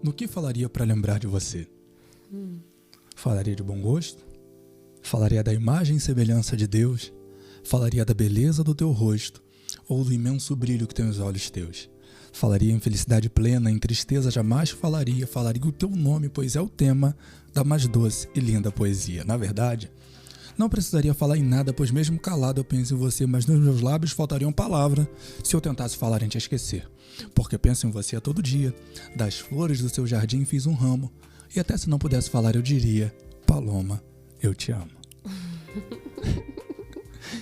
no que falaria para lembrar de você? Falaria de bom gosto? Falaria da imagem e semelhança de Deus? Falaria da beleza do teu rosto? Ou do imenso brilho que tem os olhos teus? Falaria em felicidade plena, em tristeza jamais falaria o teu nome, pois é o tema da mais doce e linda poesia. Na verdade, não precisaria falar em nada, pois mesmo calado eu penso em você, mas nos meus lábios faltariam palavras se eu tentasse falar em te esquecer. Porque penso em você a todo dia, das flores do seu jardim fiz um ramo, e até se não pudesse falar eu diria, Paloma, eu te amo.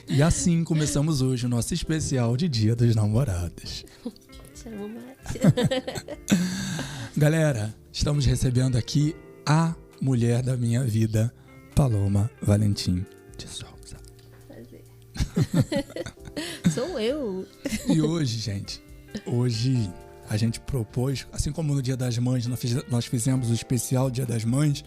E assim começamos hoje o nosso especial de Dia dos Namorados. Te amo mais. Galera, estamos recebendo aqui a mulher da minha vida, Paloma Valentim de Souza. Prazer. Sou eu. E hoje, gente, a gente propôs, assim como no Dia das Mães nós fizemos o especial Dia das Mães,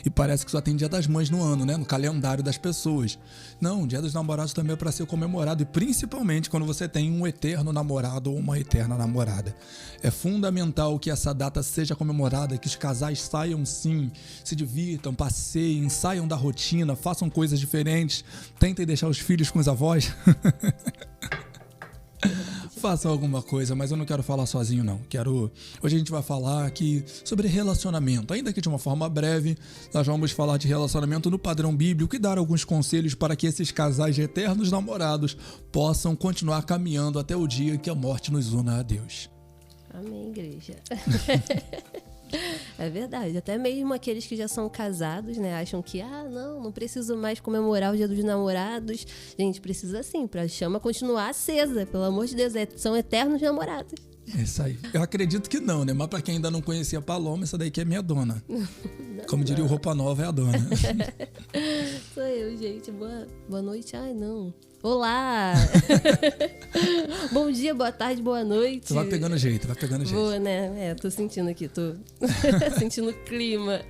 e parece que só tem Dia das Mães no ano, né? No calendário das pessoas. Não, o Dia dos Namorados também é para ser comemorado, e principalmente quando você tem um eterno namorado ou uma eterna namorada. É fundamental que essa data seja comemorada, que os casais saiam sim, se divirtam, passeiem, saiam da rotina, façam coisas diferentes, tentem deixar os filhos com os avós. Façam alguma coisa, mas eu não quero falar sozinho, não. Hoje a gente vai falar aqui sobre relacionamento. Ainda que de uma forma breve, nós vamos falar de relacionamento no padrão bíblico e dar alguns conselhos para que esses casais de eternos namorados possam continuar caminhando até o dia que a morte nos una a Deus. Amém, igreja. É verdade, até mesmo aqueles que já são casados, né, acham que, não preciso mais comemorar o Dia dos Namorados. Gente, precisa sim, pra chama continuar acesa, pelo amor de Deus, são eternos namorados. É isso aí. Eu acredito que não, né, mas pra quem ainda não conhecia a Paloma, essa daí que é minha dona. Como diria o Roupa Nova, é a dona. Sou eu, gente, boa noite, não. Olá! Bom dia, boa tarde, boa noite. Você vai pegando jeito. Boa, né? Tô sentindo aqui, tô sentindo o clima.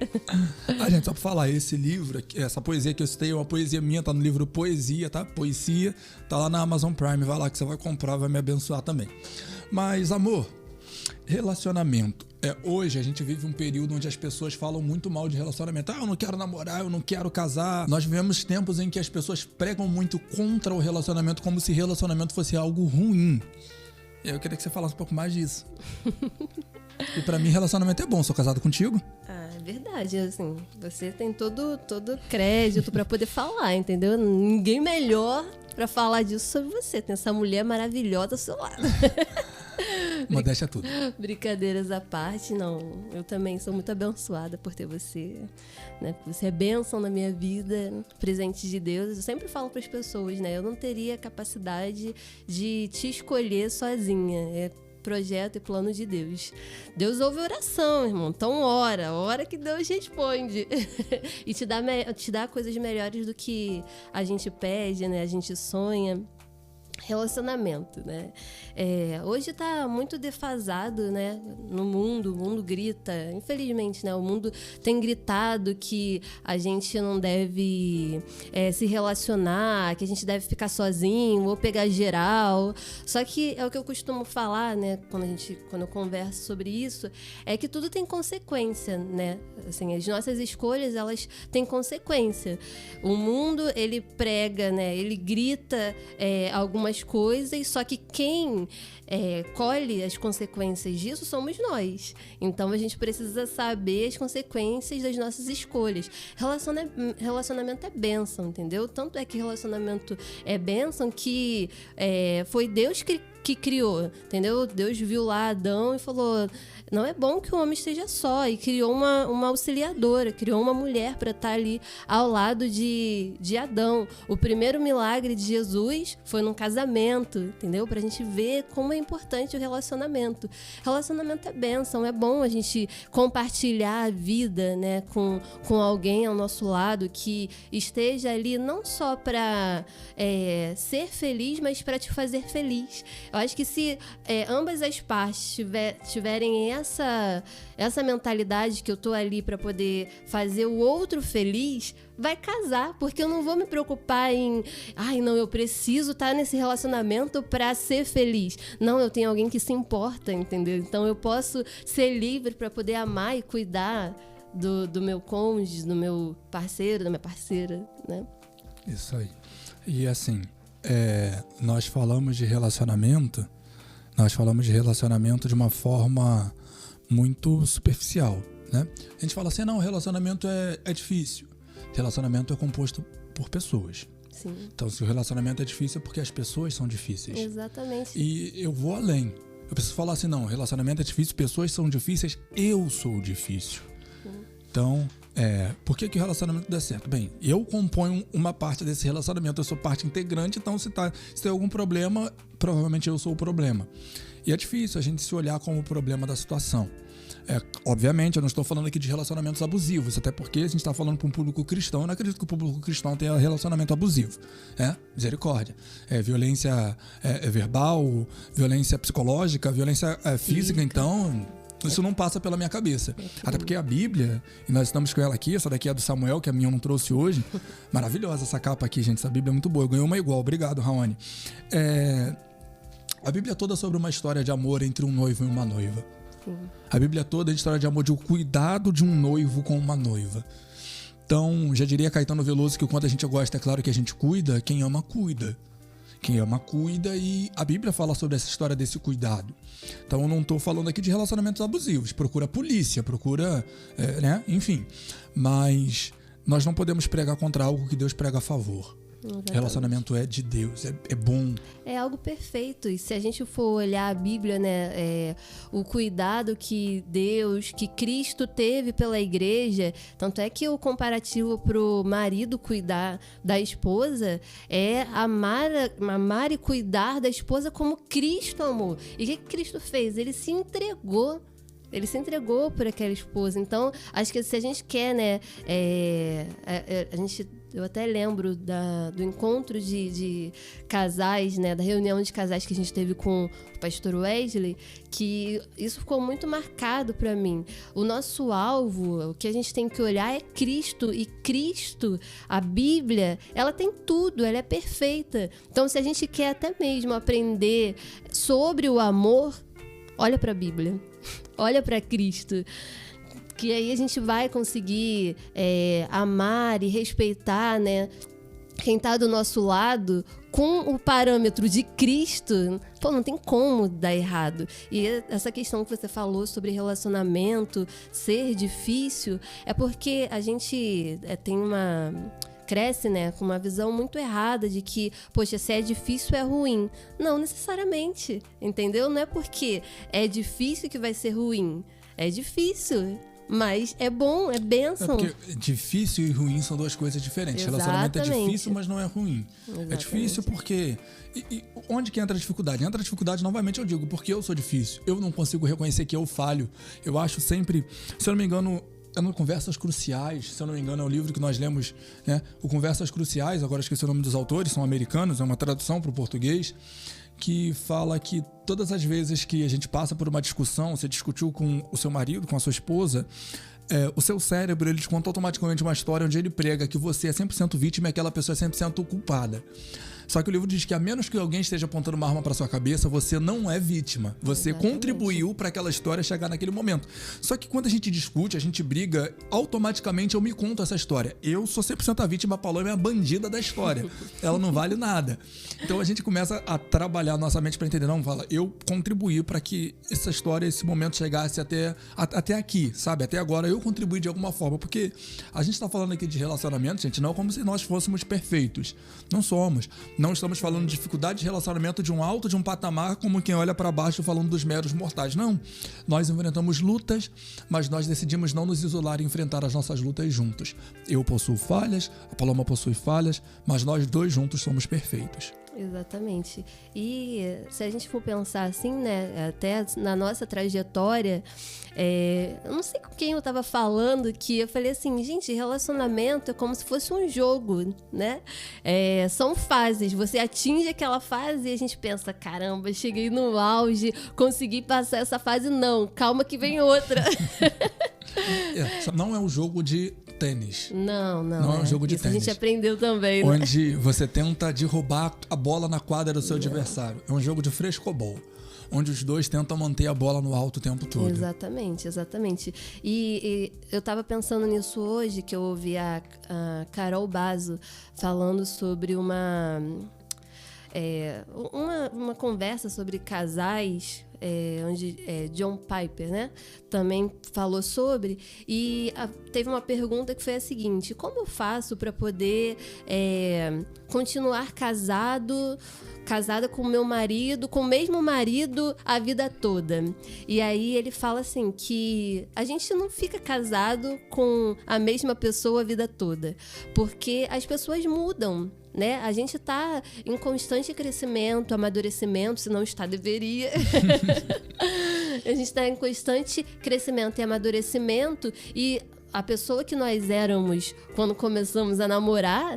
Gente, só pra falar, esse livro, essa poesia que eu citei é uma poesia minha, tá no livro Poesia, tá? Poesia, tá lá na Amazon Prime, vai lá que você vai comprar, vai me abençoar também. Mas, amor, relacionamento. Hoje a gente vive um período onde as pessoas falam muito mal de relacionamento. Eu não quero namorar, eu não quero casar. Nós vivemos tempos em que as pessoas pregam muito contra o relacionamento, como se relacionamento fosse algo ruim. Eu queria que você falasse um pouco mais disso. E pra mim, relacionamento é bom. Sou casado contigo. É verdade, assim, você tem todo crédito pra poder falar, entendeu? Ninguém melhor pra falar disso sobre você. Tem essa mulher maravilhosa ao seu lado. Modéstia é tudo. Brincadeiras à parte, não. Eu também sou muito abençoada por ter você, né? Você é bênção na minha vida, presente de Deus. Eu sempre falo para as pessoas, né? Eu não teria capacidade de te escolher sozinha. É projeto e plano de Deus. Deus ouve oração, irmão. Então ora que Deus responde. E te dá coisas melhores do que a gente pede, né? A gente sonha. Relacionamento, né? Hoje tá muito defasado, né? No mundo, o mundo grita, infelizmente, né? O mundo tem gritado que a gente não deve se relacionar, que a gente deve ficar sozinho ou pegar geral. Só que é o que eu costumo falar, né? Quando eu converso sobre isso, é que tudo tem consequência, né? Assim, as nossas escolhas, elas têm consequência. O mundo, ele prega, né? Ele grita algumas coisas, só que quem colhe as consequências disso somos nós. Então a gente precisa saber as consequências das nossas escolhas. Relacionamento é bênção, entendeu? Tanto é que relacionamento é bênção que foi Deus que criou, entendeu? Deus viu lá Adão e falou: não é bom que o homem esteja só, e criou uma auxiliadora, criou uma mulher para estar ali ao lado de Adão. O primeiro milagre de Jesus foi num casamento, entendeu? Pra gente ver como é importante o relacionamento. Relacionamento é bênção, é bom a gente compartilhar a vida, né, com alguém ao nosso lado que esteja ali não só para ser feliz, mas para te fazer feliz. Eu Eu acho que se ambas as partes tiverem essa mentalidade que eu tô ali para poder fazer o outro feliz, vai casar, porque eu não vou me preocupar em eu preciso estar nesse relacionamento para ser feliz. Não, eu tenho alguém que se importa, entendeu? Então eu posso ser livre para poder amar e cuidar do meu cônjuge, do meu parceiro, da minha parceira, né? Isso aí. E assim, nós falamos de relacionamento de uma forma muito superficial, né? A gente fala assim, não, relacionamento é difícil. Relacionamento é composto por pessoas. Sim. Então, se o relacionamento é difícil é porque as pessoas são difíceis. Exatamente. E eu vou além. Eu preciso falar assim, não, relacionamento é difícil, pessoas são difíceis, eu sou difícil. Então, por que o relacionamento dá certo? Bem, eu componho uma parte desse relacionamento, eu sou parte integrante, então se tem algum problema, provavelmente eu sou o problema. E é difícil a gente se olhar como o problema da situação. Obviamente, eu não estou falando aqui de relacionamentos abusivos, até porque a gente está falando para um público cristão, eu não acredito que o público cristão tenha relacionamento abusivo. Misericórdia. Violência verbal, violência psicológica, violência física, então... Isso não passa pela minha cabeça. Até porque a Bíblia, e nós estamos com ela aqui, essa daqui é do Samuel, que a minha eu não trouxe hoje. Maravilhosa essa capa aqui, gente. Essa Bíblia é muito boa. Eu ganhei uma igual. Obrigado, Raoni. A Bíblia é toda sobre uma história de amor entre um noivo e uma noiva. A Bíblia é toda é história de amor, de um cuidado de um noivo com uma noiva. Então, já diria Caetano Veloso que quando a gente gosta, é claro que a gente cuida. Quem ama, cuida. Quem ama, cuida, e a Bíblia fala sobre essa história desse cuidado. Então, eu não estou falando aqui de relacionamentos abusivos. Procura a polícia, enfim. Mas nós não podemos pregar contra algo que Deus prega a favor. Exatamente. Relacionamento é de Deus, é bom. É algo perfeito. E se a gente for olhar a Bíblia, né, o cuidado que Deus, que Cristo teve pela igreja, tanto é que o comparativo pro marido cuidar da esposa é amar e cuidar da esposa como Cristo amou. E o que Cristo fez? Ele se entregou. Ele se entregou por aquela esposa. Então, acho que se a gente quer, né, eu até lembro do encontro de casais, né, da reunião de casais que a gente teve com o pastor Wesley, que isso ficou muito marcado para mim. O nosso alvo, o que a gente tem que olhar é Cristo, e Cristo, a Bíblia, ela tem tudo, ela é perfeita. Então, se a gente quer até mesmo aprender sobre o amor, olha para a Bíblia, olha para Cristo, que aí a gente vai conseguir amar e respeitar, né, quem está do nosso lado com o parâmetro de Cristo. Pô, não tem como dar errado. E essa questão que você falou sobre relacionamento ser difícil é porque a gente cresce, né, com uma visão muito errada de que, poxa, se é difícil é ruim. Não necessariamente, entendeu? Não é porque é difícil que vai ser ruim. É difícil, mas é bom, é bênção. Porque difícil e ruim são duas coisas diferentes. Exatamente. Relacionamento é difícil, mas não é ruim. Exatamente. É difícil porque... E onde que entra a dificuldade? Entra a dificuldade, novamente eu digo, porque eu sou difícil. Eu não consigo reconhecer que eu falho. Eu acho sempre... Se eu não me engano... no Conversas Cruciais, se eu não me engano, é o livro que nós lemos, né? O Conversas Cruciais, agora esqueci o nome dos autores, são americanos, é uma tradução para o português, que fala que todas as vezes que a gente passa por uma discussão, você discutiu com o seu marido, com a sua esposa, o seu cérebro, ele te conta automaticamente uma história onde ele prega que você é 100% vítima e aquela pessoa é 100% culpada. Só que o livro diz que a menos que alguém esteja apontando uma arma para sua cabeça, você não é vítima. Você contribuiu para aquela história chegar naquele momento. Só que quando a gente discute, a gente briga, automaticamente eu me conto essa história. Eu sou 100% a vítima, a Paloma é a bandida da história. Ela não vale nada. Então a gente começa a trabalhar a nossa mente para entender, não, fala, eu contribuí para que essa história, esse momento chegasse até aqui, sabe? Até agora eu contribuí de alguma forma, porque a gente está falando aqui de relacionamento, gente, não como se nós fôssemos perfeitos. Não somos. Não estamos falando de dificuldade de relacionamento de um alto, de um patamar, como quem olha para baixo falando dos meros mortais. Não. Nós enfrentamos lutas, mas nós decidimos não nos isolar e enfrentar as nossas lutas juntos. Eu possuo falhas, a Paloma possui falhas, mas nós dois juntos somos perfeitos. Exatamente. E se a gente for pensar assim, né, até na nossa trajetória, eu não sei com quem eu tava falando, que eu falei assim, gente, relacionamento é como se fosse um jogo, né? São fases, você atinge aquela fase e a gente pensa, caramba, cheguei no auge, consegui passar essa fase, não, calma que vem outra. Não é um jogo de tênis. Não é um jogo de isso tênis. A gente aprendeu também, né? Onde você tenta derrubar a bola na quadra do seu adversário. É um jogo de frescobol, onde os dois tentam manter a bola no alto o tempo todo. Exatamente. E eu tava pensando nisso hoje, que eu ouvi a Carol Bazo falando sobre uma conversa sobre casais, onde John Piper, né, também falou sobre, e teve uma pergunta que foi a seguinte: como eu faço para poder continuar casada com o meu marido, com o mesmo marido a vida toda? E aí ele fala assim, que a gente não fica casado com a mesma pessoa a vida toda, porque as pessoas mudam, né? A gente está em constante crescimento, amadurecimento, se não está, deveria. A gente está em constante crescimento e amadurecimento, e a pessoa que nós éramos quando começamos a namorar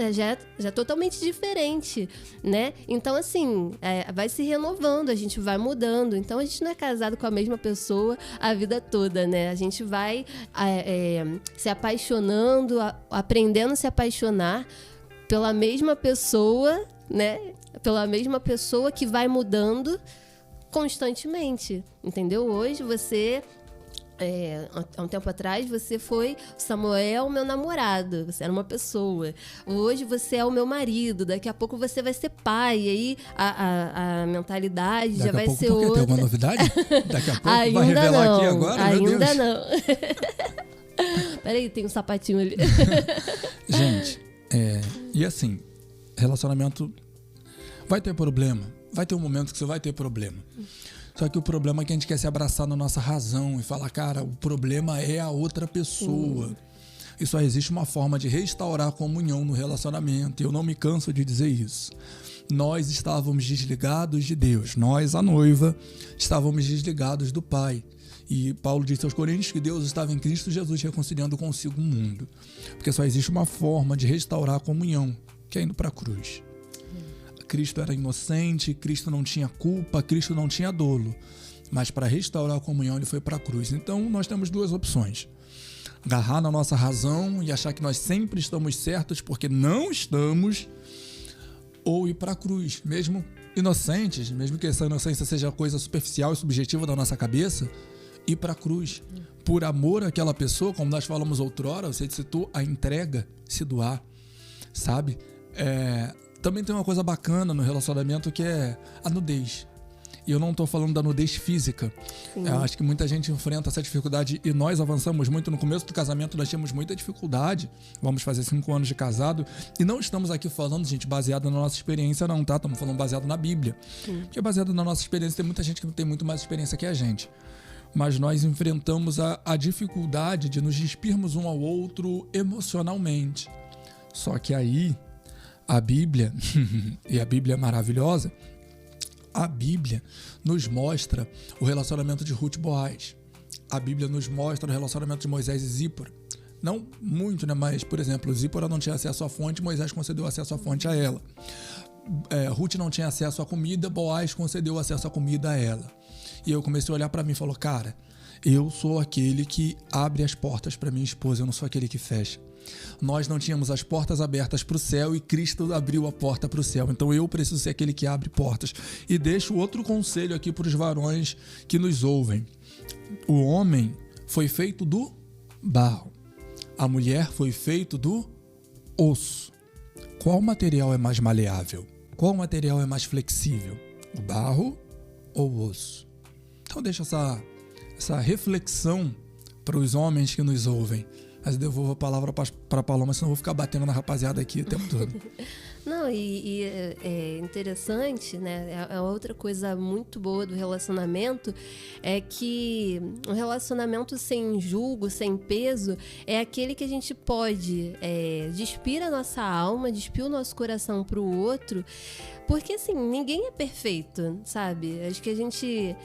já é totalmente diferente, né? Então, assim, vai se renovando, a gente vai mudando. Então, a gente não é casado com a mesma pessoa a vida toda, né? A gente vai se apaixonando, aprendendo a se apaixonar pela mesma pessoa, né? Pela mesma pessoa que vai mudando constantemente, entendeu? Hoje você... há um tempo atrás você foi Samuel, meu namorado, você era uma pessoa. Hoje você é o meu marido, daqui a pouco você vai ser pai, e aí a mentalidade já vai ser outra. Tem alguma novidade? Daqui a pouco ainda vai revelar não, aqui agora? Ainda não. Peraí, tem um sapatinho ali. Gente, e assim, relacionamento vai ter problema, vai ter um momento que você vai ter problema. Só que o problema é que a gente quer se abraçar na nossa razão e falar, cara, o problema é a outra pessoa. E só existe uma forma de restaurar a comunhão no relacionamento. E eu não me canso de dizer isso. Nós estávamos desligados de Deus. Nós, a noiva, estávamos desligados do Pai. E Paulo disse aos Coríntios que Deus estava em Cristo Jesus reconciliando consigo o mundo. Porque só existe uma forma de restaurar a comunhão, que é indo para a cruz. Cristo era inocente, Cristo não tinha culpa, Cristo não tinha dolo. Mas para restaurar a comunhão, ele foi para a cruz. Então, nós temos duas opções. Agarrar na nossa razão e achar que nós sempre estamos certos porque não estamos, ou ir para a cruz. Mesmo inocentes, mesmo que essa inocência seja coisa superficial e subjetiva da nossa cabeça, ir para a cruz. Por amor àquela pessoa, como nós falamos outrora, você citou a entrega, se doar, sabe? Também tem uma coisa bacana no relacionamento que é a nudez. E eu não estou falando da nudez física. Eu acho que muita gente enfrenta essa dificuldade e nós avançamos muito. No começo do casamento nós tínhamos muita dificuldade. Vamos fazer 5 anos de casado. E não estamos aqui falando, gente, baseado na nossa experiência não, tá? Estamos falando baseado na Bíblia. Porque baseado na nossa experiência, tem muita gente que tem muito mais experiência que a gente. Mas nós enfrentamos a dificuldade de nos despirmos um ao outro emocionalmente. Só que aí... a Bíblia, e a Bíblia é maravilhosa, a Bíblia nos mostra o relacionamento de Ruth e Boaz. A Bíblia nos mostra o relacionamento de Moisés e Zípora. Não muito, né? Mas, por exemplo, Zípora não tinha acesso à fonte, Moisés concedeu acesso à fonte a ela. Ruth não tinha acesso à comida, Boaz concedeu acesso à comida a ela. E eu comecei a olhar para mim e falou, cara, eu sou aquele que abre as portas para minha esposa, eu não sou aquele que fecha. Nós não tínhamos as portas abertas para o céu e Cristo abriu a porta para o céu. Então eu preciso ser aquele que abre portas. E deixo outro conselho aqui para os varões que nos ouvem. O homem foi feito do barro. A mulher foi feito do osso. Qual material é mais maleável? Qual material é mais flexível? O barro ou o osso? Então deixa essa reflexão para os homens que nos ouvem. Mas eu devolvo a palavra para a Paloma, senão eu vou ficar batendo na rapaziada aqui o tempo todo. Não, e é interessante, né? É outra coisa muito boa do relacionamento é que um relacionamento sem julgo, sem peso, é aquele que a gente pode despir a nossa alma, despir o nosso coração pro outro, porque assim, ninguém é perfeito, sabe? Acho que a gente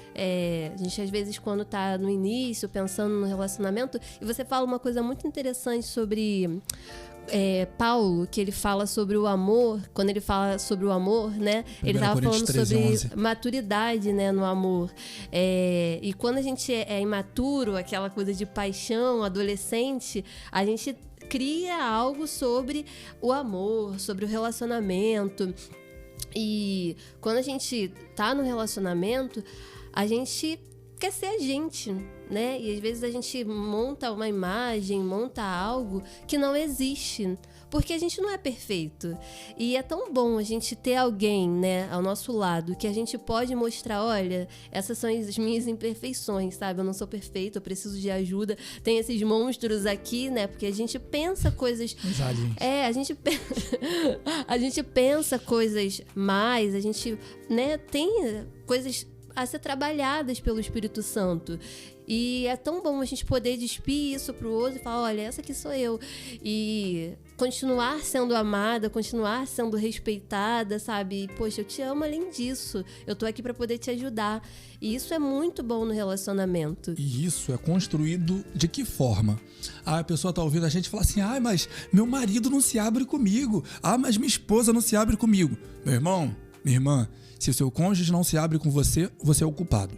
às vezes quando tá no início, pensando no relacionamento, e você fala uma coisa muito interessante sobre Paulo, que ele fala sobre o amor. Quando ele fala sobre o amor, né, ele estava falando 13, sobre 11. maturidade, né, no amor. E quando a gente é imaturo, aquela coisa de paixão, adolescente, a gente cria algo sobre o amor, sobre o relacionamento. E quando a gente tá no relacionamento, a gente quer ser a gente, né? E às vezes a gente monta uma imagem, monta algo que não existe, porque a gente não é perfeito. E é tão bom a gente ter alguém, né, ao nosso lado, que a gente pode mostrar, olha, essas são as minhas imperfeições, sabe? Eu não sou perfeito, eu preciso de ajuda. Tem esses monstros aqui, né? Porque a gente pensa coisas... a gente pensa coisas mais, a gente, né, tem coisas a ser trabalhadas pelo Espírito Santo. E é tão bom a gente poder despir isso pro outro e falar, olha, essa aqui sou eu. E continuar sendo amada, continuar sendo respeitada, sabe? E, poxa, eu te amo além disso. Eu tô aqui para poder te ajudar. E isso é muito bom no relacionamento. E isso é construído de que forma? A pessoa tá ouvindo a gente falar assim, mas meu marido não se abre comigo. Mas minha esposa não se abre comigo. Meu irmão, minha irmã, se o seu cônjuge não se abre com você, você é o culpado.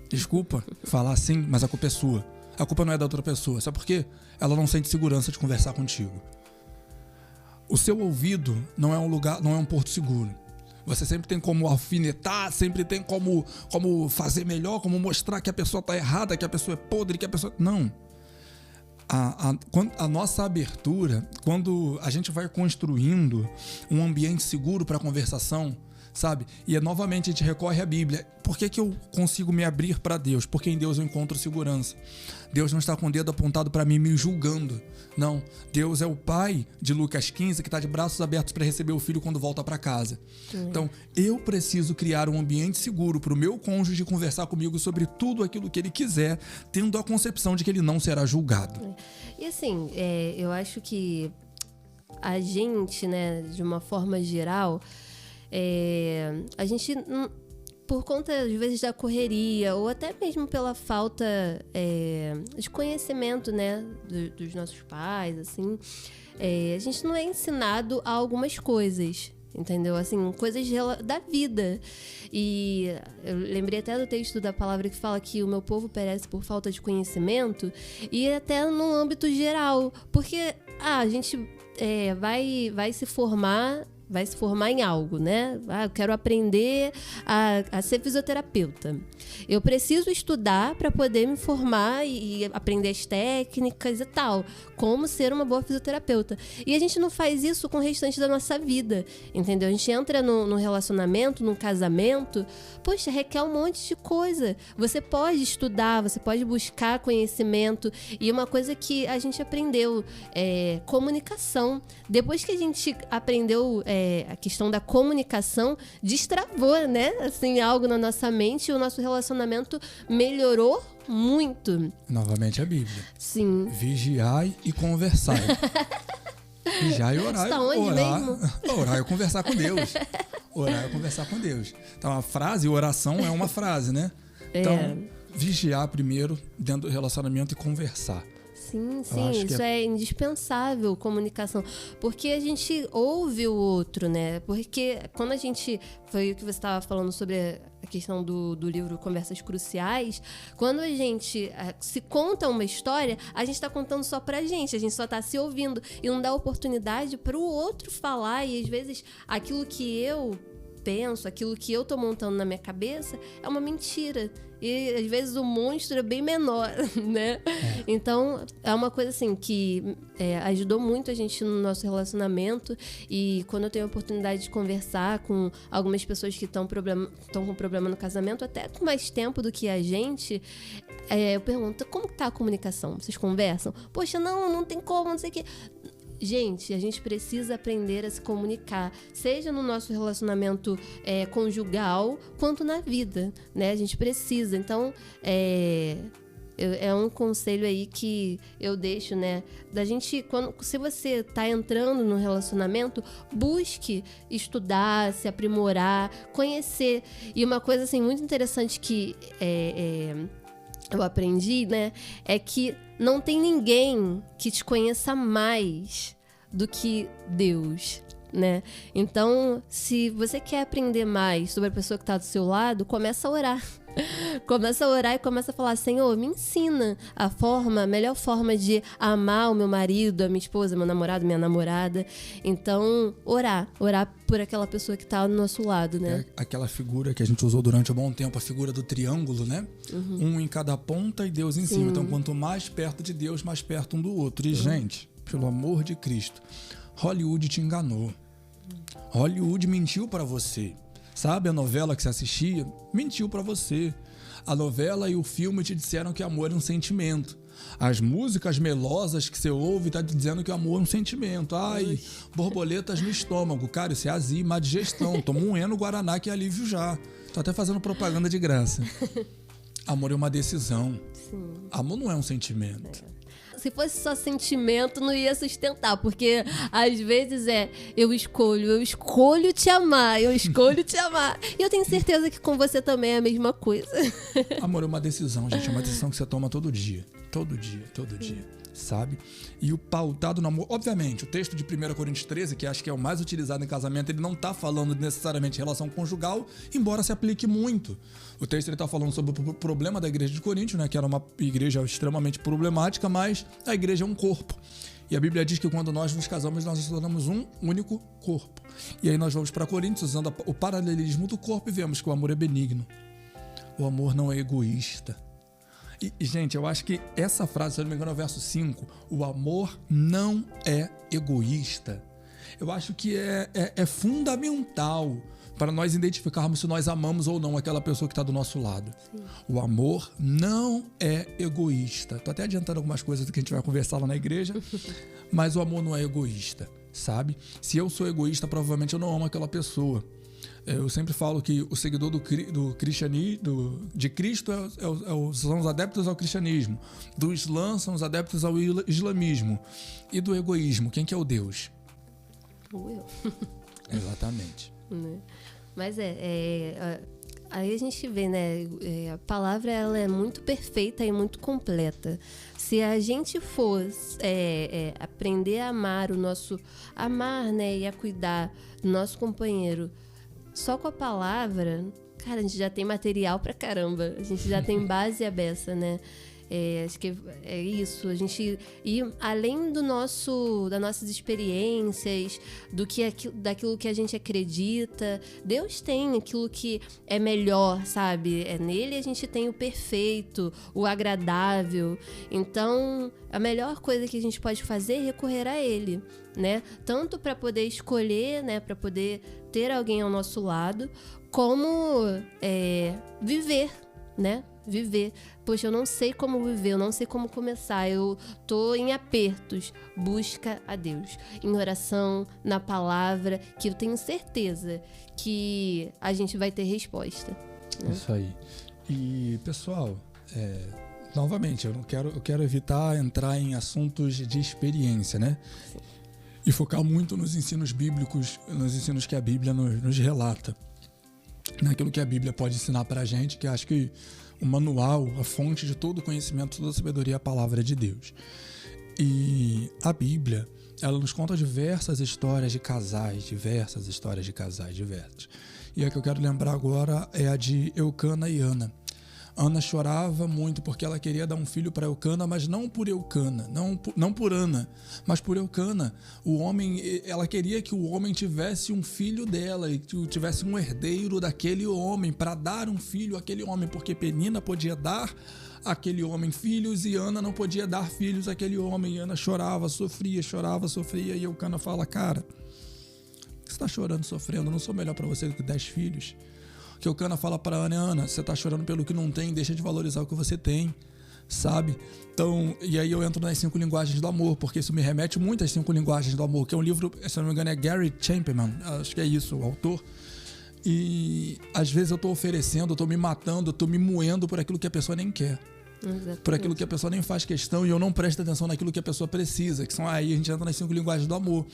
Desculpa falar assim, mas a culpa é sua. A culpa não é da outra pessoa. Sabe por quê? Ela não sente segurança de conversar contigo. O seu ouvido não é um lugar, não é um porto seguro. Você sempre tem como alfinetar, sempre tem como fazer melhor, como mostrar que a pessoa está errada, que a pessoa é podre, que a pessoa... Não. A nossa abertura, quando a gente vai construindo um ambiente seguro para a conversação, sabe? E novamente a gente recorre à Bíblia. Por que eu consigo me abrir para Deus? Porque em Deus eu encontro segurança. Deus não está com o dedo apontado para mim, me julgando. Não. Deus é o pai de Lucas 15 que está de braços abertos para receber o filho quando volta para casa. Então, eu preciso criar um ambiente seguro para o meu cônjuge conversar comigo sobre tudo aquilo que ele quiser, tendo a concepção de que ele não será julgado. E assim, eu acho que a gente, né, de uma forma geral... a gente, por conta, às vezes, da correria ou até mesmo pela falta de conhecimento, né, dos nossos pais, assim, a gente não é ensinado a algumas coisas, entendeu? Assim, coisas da vida. E eu lembrei até do texto da palavra que fala que o meu povo perece por falta de conhecimento, e até no âmbito geral, porque a gente vai se formar em algo, né? Eu quero aprender a ser fisioterapeuta. Eu preciso estudar para poder me formar e aprender as técnicas e tal, como ser uma boa fisioterapeuta. E a gente não faz isso com o restante da nossa vida, entendeu? A gente entra num relacionamento, num casamento, poxa, requer um monte de coisa. Você pode estudar, você pode buscar conhecimento, e uma coisa que a gente aprendeu é comunicação. Depois que a gente aprendeu a questão da comunicação, destravou, né? Assim, algo na nossa mente, e o nosso relacionamento melhorou muito. Novamente a Bíblia. Sim. Vigiai e conversai. Vigiai e orai. Está onde mesmo? Orar é conversar com Deus. Orar é conversar com Deus. Então, a frase, oração é uma frase, né? Então, vigiar primeiro dentro do relacionamento e conversar. Sim, isso é indispensável, comunicação, porque a gente ouve o outro, né? Porque quando a gente, foi o que você estava falando sobre a questão do livro Conversas Cruciais, quando a gente se conta uma história, a gente está contando só pra gente, a gente só está se ouvindo e não dá oportunidade para o outro falar, e às vezes aquilo que eu penso, aquilo que eu tô montando na minha cabeça é uma mentira. E às vezes o monstro é bem menor, né? Então, é uma coisa assim que ajudou muito a gente no nosso relacionamento. E quando eu tenho a oportunidade de conversar com algumas pessoas que estão com problema no casamento, até com mais tempo do que a gente, eu pergunto, como tá a comunicação? Vocês conversam? Poxa, não tem como, não sei o quê. gente, a gente precisa aprender a se comunicar, seja no nosso relacionamento conjugal, quanto na vida, né? A gente precisa. Então, é um conselho aí que eu deixo, né? Da gente, se você tá entrando no relacionamento, busque estudar, se aprimorar, conhecer. E uma coisa, assim, muito interessante que eu aprendi, né? É que não tem ninguém que te conheça mais do que Deus, né? Então, se você quer aprender mais sobre a pessoa que está do seu lado, começa a orar. Começa a orar e começa a falar: Senhor, me ensina a melhor forma de amar o meu marido, a minha esposa, meu namorado, minha namorada. Então, orar por aquela pessoa que está do nosso lado, né? É aquela figura que a gente usou durante um bom tempo, a figura do triângulo, né? Um em cada ponta e Deus em cima. Então, quanto mais perto de Deus, mais perto um do outro. E, gente, pelo amor de Cristo, Hollywood te enganou. Hollywood mentiu pra você. Sabe a novela que você assistia? Mentiu pra você. A novela e o filme te disseram que amor é um sentimento. As músicas melosas que você ouve tá te dizendo que amor é um sentimento. Ai, borboletas no estômago. Cara, isso é azia, má digestão. Toma um Eno Guaraná que é alívio já. Tô até fazendo propaganda de graça. Amor é uma decisão. Sim. Amor não é um sentimento. Se fosse só sentimento, não ia sustentar, porque às vezes eu escolho te amar, eu escolho te amar. E eu tenho certeza que com você também é a mesma coisa. Amor é uma decisão, gente, é uma decisão que você toma todo dia, sabe? E o pautado no amor, obviamente, o texto de 1 Coríntios 13, que acho que é o mais utilizado em casamento, ele não tá falando necessariamente de relação conjugal, embora se aplique muito. O texto ele tá falando sobre o problema da igreja de Corinto, né, que era uma igreja extremamente problemática, mas a igreja é um corpo. E a Bíblia diz que quando nós nos casamos, nós nos tornamos um único corpo. E aí nós vamos para Coríntios, usando o paralelismo do corpo, e vemos que o amor é benigno. O amor não é egoísta. E, gente, eu acho que essa frase, se eu não me engano, é o verso 5. O amor não é egoísta. Eu acho que é fundamental para nós identificarmos se nós amamos ou não aquela pessoa que está do nosso lado. Sim. O amor não é egoísta. Tô até adiantando algumas coisas do que a gente vai conversar lá na igreja, mas o amor não é egoísta, sabe? Se eu sou egoísta, provavelmente eu não amo aquela pessoa. Eu sempre falo que o seguidor do cristianismo, de Cristo são os adeptos ao cristianismo, do Islã são os adeptos ao islamismo, e do egoísmo, quem que é o Deus? O eu. Exatamente. Mas aí a gente vê, né, a palavra ela é muito perfeita e muito completa. Se a gente for aprender a amar, né, e a cuidar do nosso companheiro só com a palavra, cara, a gente já tem material pra caramba. A gente já tem base à beça, né? Acho que é isso. A gente ir além das nossas experiências, daquilo que a gente acredita. Deus tem aquilo que é melhor, sabe? Nele a gente tem o perfeito, o agradável. Então, a melhor coisa que a gente pode fazer é recorrer a Ele, né? Tanto para poder escolher, né? Para poder ter alguém ao nosso lado, como viver, né? Viver. Poxa, eu não sei como viver, eu não sei como começar, eu tô em apertos. Busca a Deus em oração, na palavra, que eu tenho certeza que a gente vai ter resposta, né? Isso aí. E, pessoal, novamente, eu quero evitar entrar em assuntos de experiência, né? Sim. E focar muito nos ensinos bíblicos, nos ensinos que a Bíblia nos relata, naquilo que a Bíblia pode ensinar pra gente, que acho que o manual, a fonte de todo o conhecimento, toda a sabedoria é a palavra de Deus. E a Bíblia, ela nos conta diversas histórias de casais. E a que eu quero lembrar agora é a de Eucana e Ana. Ana chorava muito porque ela queria dar um filho para Eucana, mas não por Eucana, não por Ana, mas por Eucana. Ela queria que o homem tivesse um filho dela e tivesse um herdeiro daquele homem para dar um filho àquele homem, porque Penina podia dar àquele homem filhos e Ana não podia dar filhos àquele homem. E Ana chorava, sofria, e Eucana fala: cara, você está chorando, sofrendo, eu não sou melhor para você do que 10 filhos. Que Eucana fala para Ana: Ana, você está chorando pelo que não tem, deixa de valorizar o que você tem. sabe? Então, e aí eu entro nas 5 linguagens do amor, porque isso me remete muito às 5 linguagens do amor, que é um livro, se não me engano, é Gary Chapman, acho que é isso, o autor. E às vezes eu tô oferecendo, eu tô me matando, eu tô me moendo por aquilo que a pessoa nem quer. Exatamente. Por aquilo que a pessoa nem faz questão, e eu não presto atenção naquilo que a pessoa precisa, que são aí a gente entra nas 5 linguagens do amor.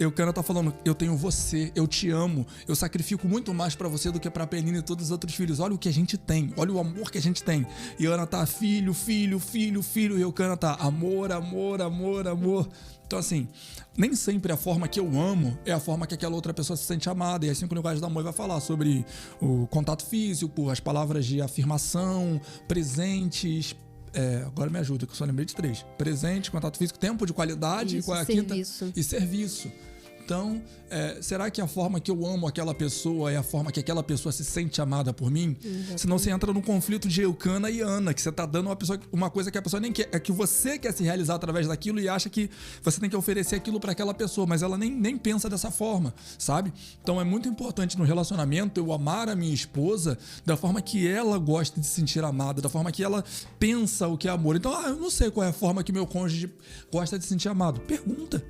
Eucana tá falando, eu tenho você, eu te amo, eu sacrifico muito mais pra você do que pra Penina e todos os outros filhos. Olha o que a gente tem, olha o amor que a gente tem. E Ana tá filho, filho, filho, filho, e Eucana tá amor, amor, amor, amor. Então, assim, nem sempre a forma que eu amo é a forma que aquela outra pessoa se sente amada. E as 5 linguagens do amor vai falar sobre o contato físico, as palavras de afirmação, presentes. Agora me ajuda, que eu só lembrei de 3. Presente, contato físico, tempo de qualidade. Isso, qual é a serviço. quinta? E serviço. Então, será que a forma que eu amo aquela pessoa é a forma que aquela pessoa se sente amada por mim? Exatamente. Senão você entra no conflito de Eucana e Ana, que você tá dando uma coisa que a pessoa nem quer. É que você quer se realizar através daquilo e acha que você tem que oferecer aquilo para aquela pessoa, mas ela nem pensa dessa forma, sabe? Então é muito importante no relacionamento eu amar a minha esposa da forma que ela gosta de se sentir amada, da forma que ela pensa o que é amor. Então, eu não sei qual é a forma que meu cônjuge gosta de se sentir amado. Pergunta.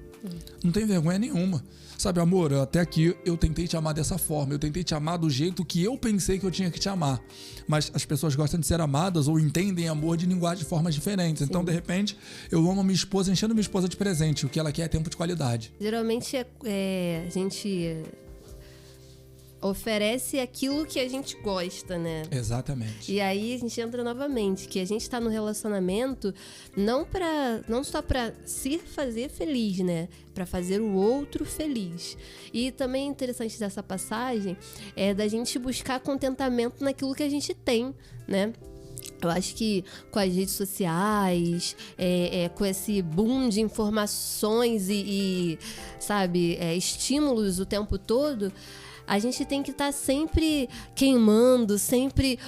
Não tem vergonha nenhuma. Sabe, amor, até aqui eu tentei te amar dessa forma, eu tentei te amar do jeito que eu pensei que eu tinha que te amar. Mas as pessoas gostam de ser amadas ou entendem amor de linguagem de formas diferentes. Sim. Então, de repente, eu amo a minha esposa enchendo minha esposa de presente. O que ela quer é tempo de qualidade. Geralmente a gente oferece aquilo que a gente gosta, né? Exatamente. E aí a gente entra novamente, que a gente tá no relacionamento não só pra se fazer feliz, né? Pra fazer o outro feliz. E também interessante dessa passagem é da gente buscar contentamento naquilo que a gente tem, né? Eu acho que com as redes sociais, com esse boom de informações e sabe, estímulos o tempo todo, a gente tem que estar sempre queimando, sempre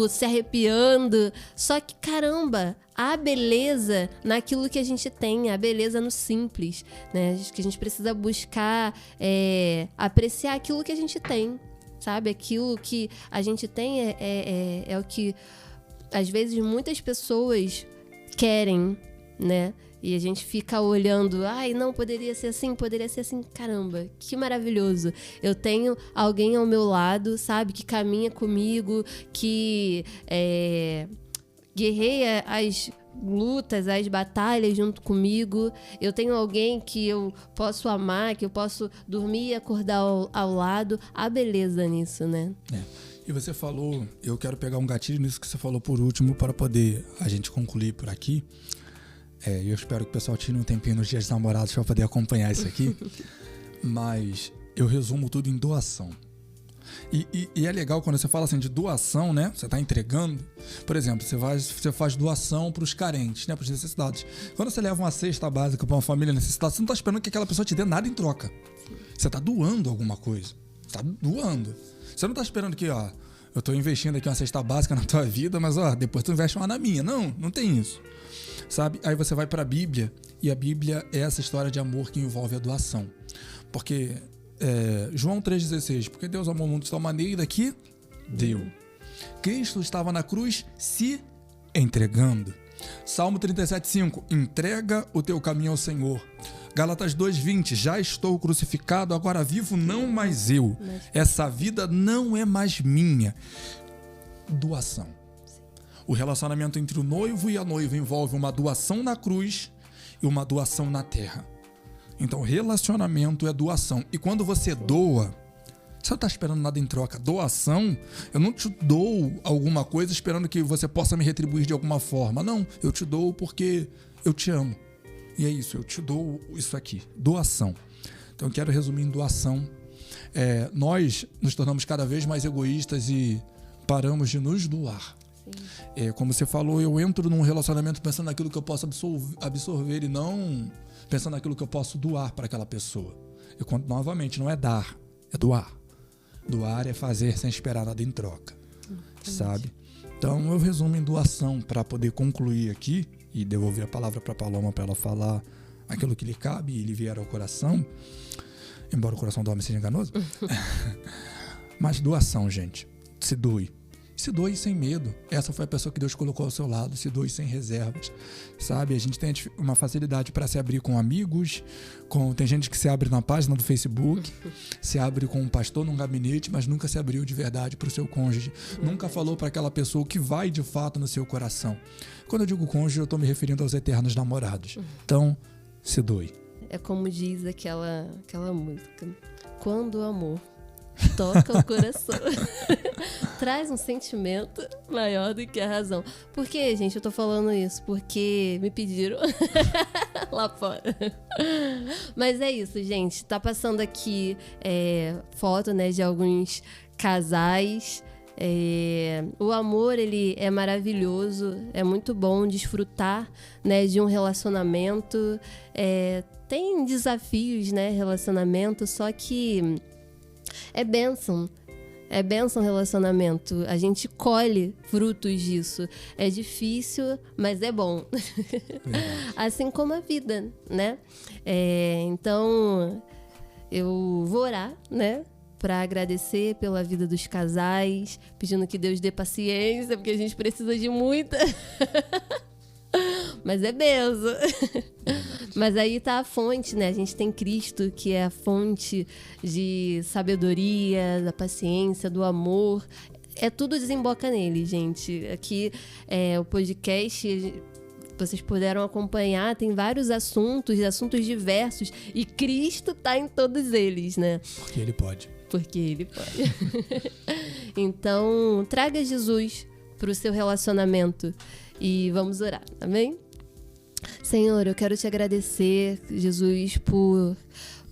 se arrepiando. Só que, caramba, há beleza naquilo que a gente tem, a beleza no simples, né? Acho que a gente precisa buscar apreciar aquilo que a gente tem, sabe? Aquilo que a gente tem é o que, às vezes, muitas pessoas querem, né? E a gente fica olhando, não, poderia ser assim. Caramba, que maravilhoso. Eu tenho alguém ao meu lado, sabe, que caminha comigo, que guerreia as lutas, as batalhas junto comigo. Eu tenho alguém que eu posso amar, que eu posso dormir e acordar ao lado. Há beleza nisso, né? E você falou, eu quero pegar um gatilho nisso que você falou por último para poder a gente concluir por aqui. Eu espero que o pessoal tire um tempinho nos dias dos namorados para poder acompanhar isso aqui. Mas eu resumo tudo em doação. E é legal quando você fala assim de doação, né? Você está entregando. Por exemplo, você faz doação para os carentes, né? Para os necessitados. Quando você leva uma cesta básica para uma família necessitada, você não está esperando que aquela pessoa te dê nada em troca. Você está doando alguma coisa. Você está doando. Você não está esperando que, eu estou investindo aqui uma cesta básica na tua vida, mas depois tu investe uma na minha. Não tem isso. Sabe? Aí você vai para a Bíblia, e a Bíblia é essa história de amor que envolve a doação. Porque João 3,16, porque Deus amou o mundo de tal maneira que deu. Cristo estava na cruz se entregando. Salmo 37,5, entrega o teu caminho ao Senhor. Gálatas 2,20, já estou crucificado, agora vivo não mais eu. Essa vida não é mais minha. Doação. O relacionamento entre o noivo e a noiva envolve uma doação na cruz e uma doação na terra. Então, relacionamento é doação. E quando você doa, você não está esperando nada em troca. Doação, eu não te dou alguma coisa esperando que você possa me retribuir de alguma forma. Não, eu te dou porque eu te amo. E é isso, eu te dou isso aqui. Doação. Então, eu quero resumir em doação. Nós nos tornamos cada vez mais egoístas e paramos de nos doar. Como você falou, eu entro num relacionamento pensando naquilo que eu posso absorver e não pensando naquilo que eu posso doar para aquela pessoa. Eu conto novamente, não é dar, é doar. Doar é fazer sem esperar nada em troca, sabe? Então eu resumo em doação para poder concluir aqui e devolver a palavra para a Paloma para ela falar aquilo que lhe cabe e lhe vier ao coração, embora o coração do homem seja enganoso. Mas doação, gente, se doe. Se doe sem medo. Essa foi a pessoa que Deus colocou ao seu lado. Se doe sem reservas, sabe? A gente tem uma facilidade para se abrir com amigos, tem gente que se abre na página do Facebook, se abre com um pastor num gabinete, mas nunca se abriu de verdade para o seu cônjuge. Nunca falou para aquela pessoa o que vai de fato no seu coração. Quando eu digo cônjuge, eu estou me referindo aos eternos namorados. Então, se doe. É como diz aquela música. Quando o amor toca o coração, traz um sentimento maior do que a razão. Por que, gente, eu tô falando isso? Porque me pediram lá fora. Mas é isso, gente. Tá passando aqui foto, né, de alguns casais. O amor, ele é maravilhoso. É muito bom desfrutar, né, de um relacionamento. Tem desafios, né, relacionamento, só que é bênção relacionamento. A gente colhe frutos disso. É difícil, mas é bom. Assim como a vida, né? Então, eu vou orar, né? Para agradecer pela vida dos casais, pedindo que Deus dê paciência, porque a gente precisa de muita. Mas é benção. Mas aí tá a fonte, né? A gente tem Cristo, que é a fonte de sabedoria, da paciência, do amor. Tudo desemboca nele, gente. Aqui o podcast, vocês puderam acompanhar, tem vários assuntos diversos, e Cristo tá em todos eles, né? Porque Ele pode. Então, traga Jesus pro seu relacionamento e vamos orar, amém? Senhor, eu quero te agradecer, Jesus,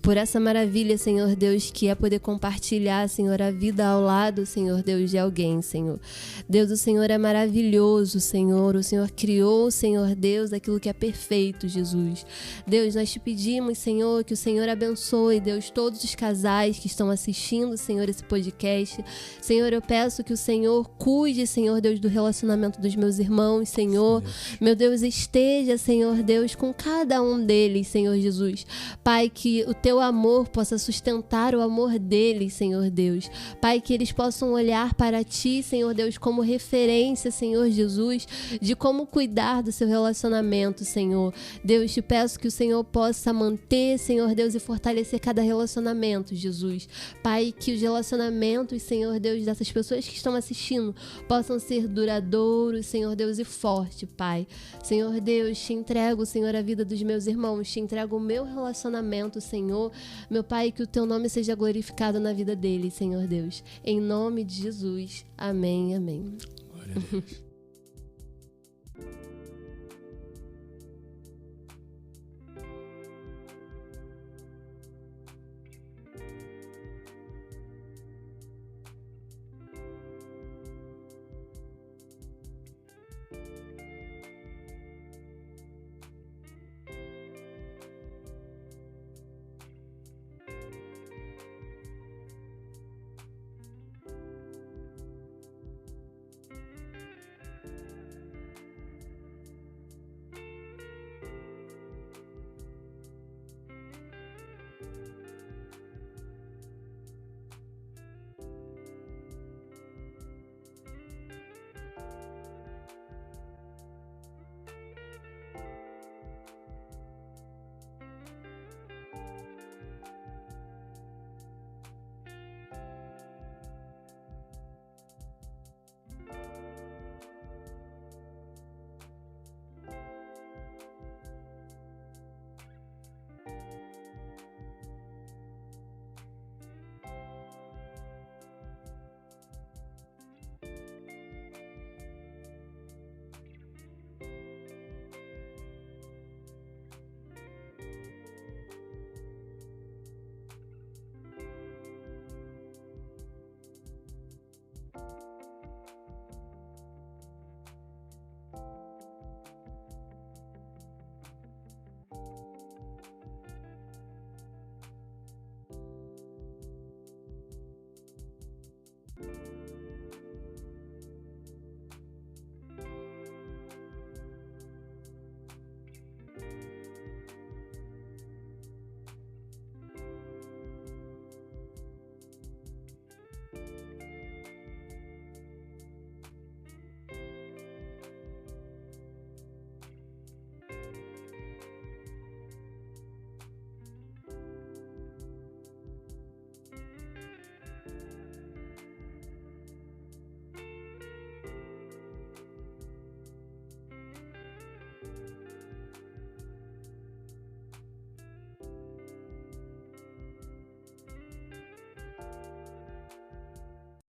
por essa maravilha, Senhor Deus, que é poder compartilhar, Senhor, a vida ao lado, Senhor Deus, de alguém, Senhor. Deus, o Senhor é maravilhoso, Senhor. O Senhor criou, Senhor Deus, aquilo que é perfeito, Jesus. Deus, nós te pedimos, Senhor, que o Senhor abençoe, Deus, todos os casais que estão assistindo, Senhor, esse podcast. Senhor, eu peço que o Senhor cuide, Senhor Deus, do relacionamento dos meus irmãos, Senhor. Meu Deus, esteja, Senhor Deus, com cada um deles, Senhor Jesus. Pai, que o teu amor possa sustentar o amor deles, Senhor Deus. Pai, que eles possam olhar para ti, Senhor Deus, como referência, Senhor Jesus, de como cuidar do seu relacionamento, Senhor. Deus, te peço que o Senhor possa manter, Senhor Deus, e fortalecer cada relacionamento, Jesus. Pai, que os relacionamentos, Senhor Deus, dessas pessoas que estão assistindo possam ser duradouros, Senhor Deus, e forte, Pai. Senhor Deus, te entrego, Senhor, a vida dos meus irmãos, te entrego o meu relacionamento, Senhor. Meu Pai, que o teu nome seja glorificado na vida deles, Senhor Deus. Em nome de Jesus. Amém, amém. Glória a Deus.